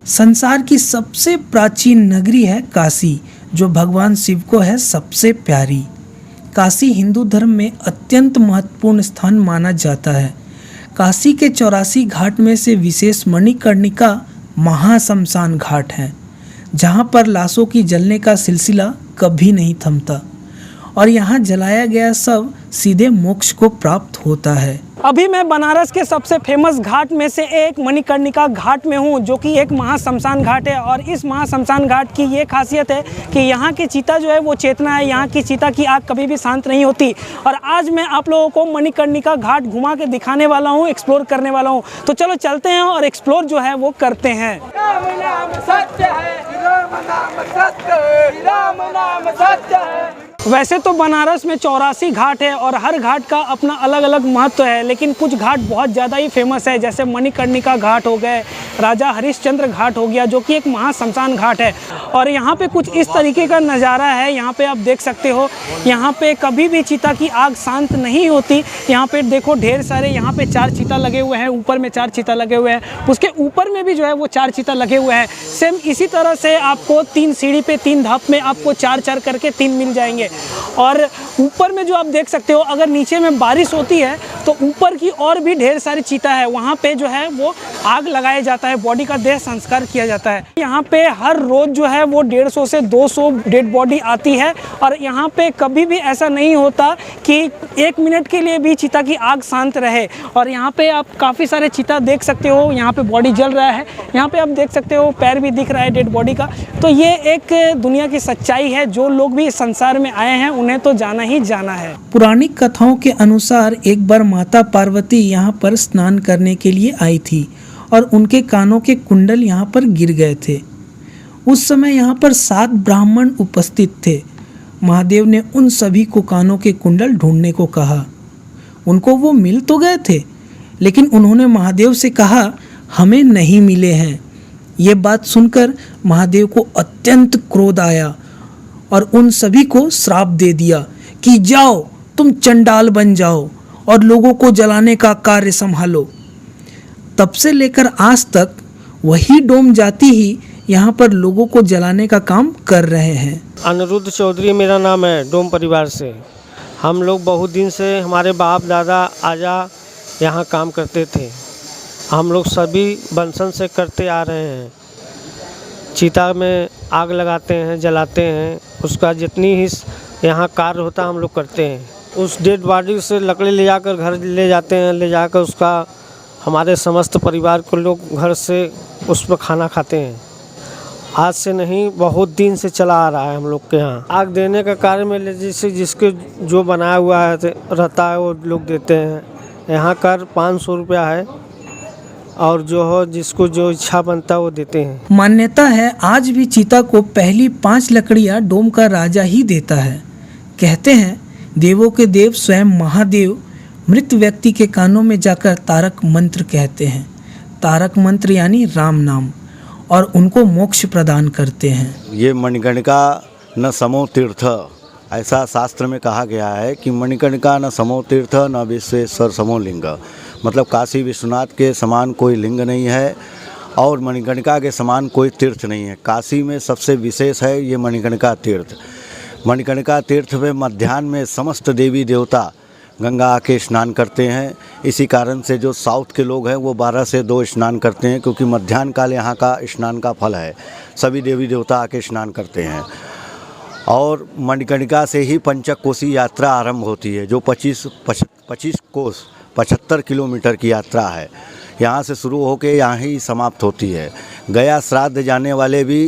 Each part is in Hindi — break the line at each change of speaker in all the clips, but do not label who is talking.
संसार की सबसे प्राचीन नगरी है काशी, जो भगवान शिव को है सबसे प्यारी। काशी हिंदू धर्म में अत्यंत महत्वपूर्ण स्थान माना जाता है। काशी के 84 घाट में से विशेष मणिकर्णिका महाश्मशान घाट है, जहाँ पर लाशों की जलने का सिलसिला कभी नहीं थमता और यहाँ जलाया गया सब सीधे मोक्ष को प्राप्त होता है।
अभी मैं बनारस के सबसे फेमस घाट में से एक मणिकर्णिका घाट में हूँ, जो कि एक महाश्मशान घाट है। और इस महाश्मशान घाट की ये खासियत है कि यहाँ की चीता जो है वो चेतना है, यहाँ की चीता की आग कभी भी शांत नहीं होती। और आज मैं आप लोगों को मणिकर्णिका घाट घुमा के दिखाने वाला हूँ, एक्सप्लोर करने वाला हूँ। तो चलो चलते हैं और एक्सप्लोर जो है वो करते हैं।
राम नाम सत्य है, राम नाम सत्य है, राम नाम सत्य है।
वैसे तो बनारस में 84 घाट है और हर घाट का अपना अलग अलग महत्व है, लेकिन कुछ घाट बहुत ज़्यादा ही फेमस है, जैसे मणिकर्णिका घाट हो गए, राजा हरिश्चंद्र घाट हो गया, जो कि एक महाश्मशान घाट है। और यहाँ पे कुछ इस तरीके का नज़ारा है, यहाँ पे आप देख सकते हो। यहाँ पे कभी भी चीता की आग शांत नहीं होती। यहाँ पे देखो ढेर सारे यहाँ पे 4 चीता लगे हुए हैं, ऊपर में 4 चीता लगे हुए हैं, उसके ऊपर में भी जो है वो 4 चीता लगे हुए हैं। सेम इसी तरह से आपको 3 सीढ़ी पे 3 धाप में आपको 4 करके 3 मिल जाएंगे। और ऊपर में जो आप देख सकते हो, अगर नीचे में बारिश होती है तो ऊपर की और भी ढेर सारी चीता है, वहाँ पे जो है वो आग लगाया जाता है, बॉडी का देह संस्कार किया जाता है। यहाँ पे हर रोज़ जो है वो 150 से 200 डेड बॉडी आती है। और यहाँ पे कभी भी ऐसा नहीं होता कि 1 मिनट के लिए भी चीता की आग शांत रहे। और यहाँ पे आप काफ़ी सारे चीता देख सकते हो, यहाँ पे बॉडी जल रहा है, यहाँ पे आप देख सकते हो पैर भी दिख रहा है डेड बॉडी का। तो ये एक दुनिया की सच्चाई है, जो लोग भी इस संसार में आए हैं उन्हें तो जाना ही जाना है।
पुरानी कथाओं के अनुसार एक बार माता पार्वती यहाँ पर स्नान करने के लिए आई थी और उनके कानों के कुंडल यहाँ पर गिर गए थे। उस समय यहाँ पर 7 ब्राह्मण उपस्थित थे। महादेव ने उन सभी को कानों के कुंडल ढूंढने को कहा। उनको वो मिल तो गए थे, लेकिन उन्होंने महादेव से कहा हमें नहीं मिले हैं। ये बात सुनकर महादेव को अत्यंत क्रोध आया और उन सभी को श्राप दे दिया कि जाओ तुम चंडाल बन जाओ और लोगों को जलाने का कार्य संभालो। तब से लेकर आज तक वही डोम जाति ही यहाँ पर लोगों को जलाने का काम कर रहे हैं।
अनिरुद्ध चौधरी मेरा नाम है, डोम परिवार से। हम लोग बहुत दिन से, हमारे बाप दादा आजा यहाँ काम करते थे। हम लोग सभी बंसन से करते आ रहे हैं। चीता में आग लगाते हैं, जलाते हैं, उसका जितनी ही यहाँ कार्य होता है हम लोग करते हैं। उस डेड बॉडी से लकड़ी ले जाकर घर ले जाते हैं, ले जाकर उसका हमारे समस्त परिवार को लोग घर से उस पर खाना खाते हैं। आज से नहीं, बहुत दिन से चला आ रहा है हम लोग के यहाँ। आग देने का कार्य में जैसे जिसके जो बनाया हुआ है रहता है वो लोग देते हैं। यहाँ कर 500 रुपया है और जो हो जिसको जो इच्छा बनता है वो देते हैं।
मान्यता है आज भी चीता को पहली 5 लकड़ियाँ डोम का राजा ही देता है। कहते हैं देवों के देव स्वयं महादेव मृत व्यक्ति के कानों में जाकर तारक मंत्र कहते हैं। तारक मंत्र यानी राम नाम, और उनको मोक्ष प्रदान करते हैं।
ये मणिकर्णिका न समो तीर्थ, ऐसा शास्त्र में कहा गया है कि मणिकर्णिका न समो तीर्थ न विश्वेश्वर समो लिंग। मतलब काशी विश्वनाथ के समान कोई लिंग नहीं है और मणिकर्णिका के समान कोई तीर्थ नहीं है। काशी में सबसे विशेष है ये मणिकर्णिका तीर्थ। मणिकर्णिका तीर्थ में मध्याह्न में समस्त देवी देवता गंगा आके स्नान करते हैं। इसी कारण से जो साउथ के लोग हैं वो 12 से 2 स्नान करते हैं, क्योंकि मध्याह्न काल यहाँ का स्नान का फल है। सभी देवी देवता आके स्नान करते हैं। और मणिकर्णिका से ही पंचक कोसी यात्रा आरंभ होती है, जो 25 कोस 75 किलोमीटर की यात्रा है। यहाँ से शुरू होकर यहाँ ही समाप्त होती है। गया श्राद्ध जाने वाले भी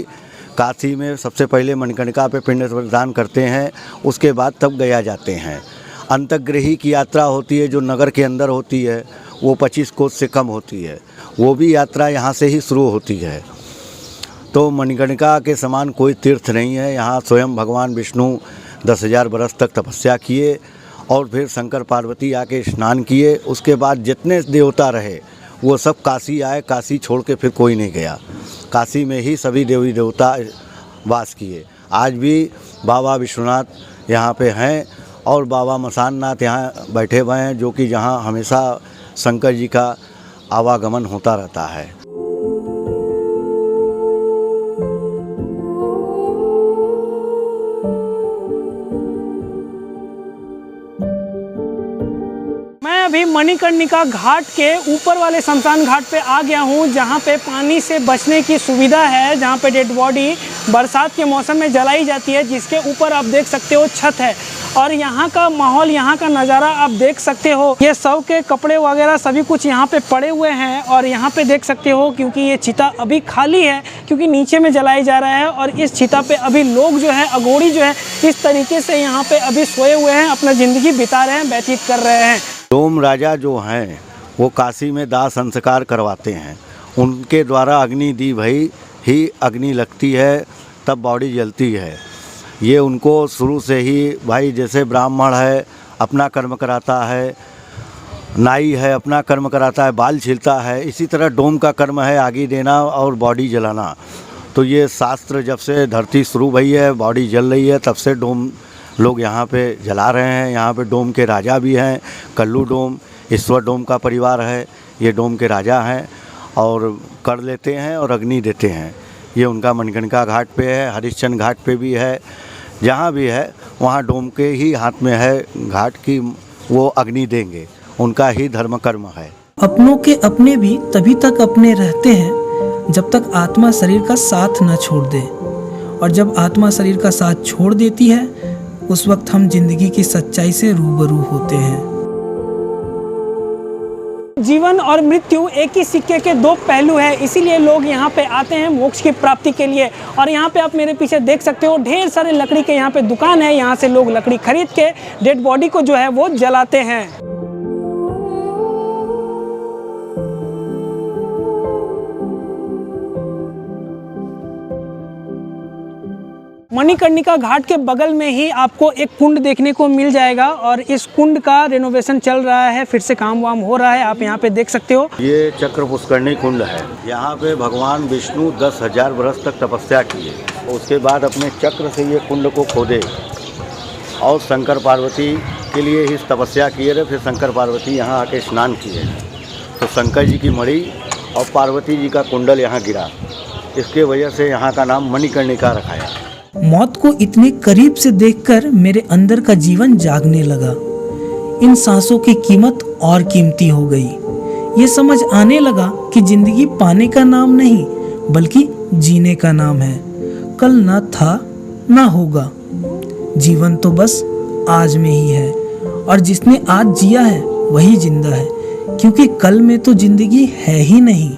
काशी में सबसे पहले मणिकर्णिका पे पिंड प्रदान करते हैं, उसके बाद तब गया जाते हैं। अंतर्ग्रही की यात्रा होती है जो नगर के अंदर होती है, वो 25 कोस से कम होती है। वो भी यात्रा यहाँ से ही शुरू होती है। तो मणिकर्णिका के समान कोई तीर्थ नहीं है। यहाँ स्वयं भगवान विष्णु 10,000 बरस तक तपस्या किए और फिर शंकर पार्वती आके स्नान किए। उसके बाद जितने देवता रहे वो सब काशी आए। काशी छोड़ के फिर कोई नहीं गया। काशी में ही सभी देवी देवता वास किए। आज भी बाबा विश्वनाथ यहाँ पे हैं और बाबा मसाननाथ यहाँ बैठे हुए हैं, जो कि जहाँ हमेशा शंकर जी का आवागमन होता रहता है।
मैं अभी मणिकर्णिका घाट के ऊपर वाले शमशान घाट पे आ गया हूँ, जहाँ पे पानी से बचने की सुविधा है, जहाँ पे डेड बॉडी बरसात के मौसम में जलाई जाती है, जिसके ऊपर आप देख सकते हो छत है। और यहाँ का माहौल, यहाँ का नज़ारा आप देख सकते हो। ये सब के कपड़े वगैरह सभी कुछ यहाँ पे पड़े हुए हैं और यहाँ पे देख सकते हो, क्योंकि ये चिता अभी खाली है, क्योंकि नीचे में जलाया जा रहा है। और इस चिता पे अभी लोग जो है, अघोरी जो है, इस तरीके से यहाँ पे अभी सोए हुए हैं, अपना ज़िंदगी बिता रहे हैं, व्यतीत कर रहे हैं।
डोम राजा जो हैं वो काशी में दाह संस्कार करवाते हैं, उनके द्वारा अग्नि दी भई ही अग्नि लगती है, तब बॉडी जलती है। ये उनको शुरू से ही भाई, जैसे ब्राह्मण है अपना कर्म कराता है, नाई है अपना कर्म कराता है, बाल छीलता है, इसी तरह डोम का कर्म है आगी देना और बॉडी जलाना। तो ये शास्त्र जब से धरती शुरू भई है, बॉडी जल रही है, तब से डोम लोग यहाँ पे जला रहे हैं। यहाँ पे डोम के राजा भी हैं, कल्लू डोम, ईश्वर डोम का परिवार है, ये डोम के राजा हैं और कर लेते हैं और अग्नि देते हैं। ये उनका मणिकर्णिका घाट पे है, हरिश्चंद्र घाट पे भी है, जहाँ भी है वहाँ डोम के ही हाथ में है घाट की, वो अग्नि देंगे, उनका ही धर्म कर्म है।
अपनों के अपने भी तभी तक अपने रहते हैं जब तक आत्मा शरीर का साथ न छोड़ दे, और जब आत्मा शरीर का साथ छोड़ देती है, उस वक्त हम जिंदगी की सच्चाई से रूबरू होते हैं।
जीवन और मृत्यु एक ही सिक्के के दो पहलू है, इसीलिए लोग यहाँ पे आते हैं मोक्ष की प्राप्ति के लिए। और यहाँ पे आप मेरे पीछे देख सकते हो, ढेर सारे लकड़ी के यहाँ पे दुकान है, यहाँ से लोग लकड़ी खरीद के डेड बॉडी को जो है वो जलाते हैं। मणिकर्णिका घाट के बगल में ही आपको एक कुंड देखने को मिल जाएगा, और इस कुंड का रेनोवेशन चल रहा है, फिर से काम वाम हो रहा है, आप यहाँ पे देख सकते हो।
ये चक्र पुष्करणी कुंड है, यहाँ पे भगवान विष्णु 10,000 वर्ष तक तपस्या किए, उसके बाद अपने चक्र से ये कुंड को खोदे और शंकर पार्वती के लिए ही तपस्या किए रहे। फिर शंकर पार्वती यहाँ आके स्नान किए, तो शंकर जी की मणि और पार्वती जी का कुंडल यहाँ गिरा, इसके वजह से यहाँ का नाम मणिकर्णिका रखाया।
मौत को इतने करीब से देखकर मेरे अंदर का जीवन जागने लगा। इन सांसों की कीमत और कीमती हो गई। ये समझ आने लगा कि जिंदगी पाने का नाम नहीं, बल्कि जीने का नाम है। कल ना था ना होगा, जीवन तो बस आज में ही है, और जिसने आज जिया है वही जिंदा है, क्योंकि कल में तो जिंदगी है ही नहीं।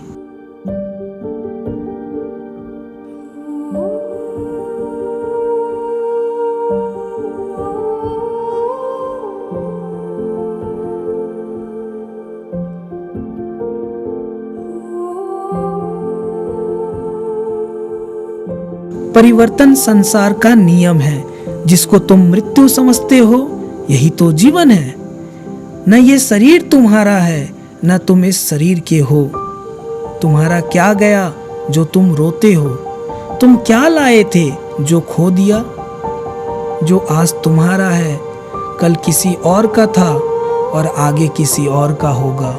परिवर्तन संसार का नियम है, जिसको तुम मृत्यु समझते हो यही तो जीवन है। न ये शरीर तुम्हारा है, न तुम इस शरीर के हो। तुम्हारा क्या गया जो तुम रोते हो? तुम क्या लाए थे जो खो दिया? जो आज तुम्हारा है कल किसी और का था और आगे किसी और का होगा।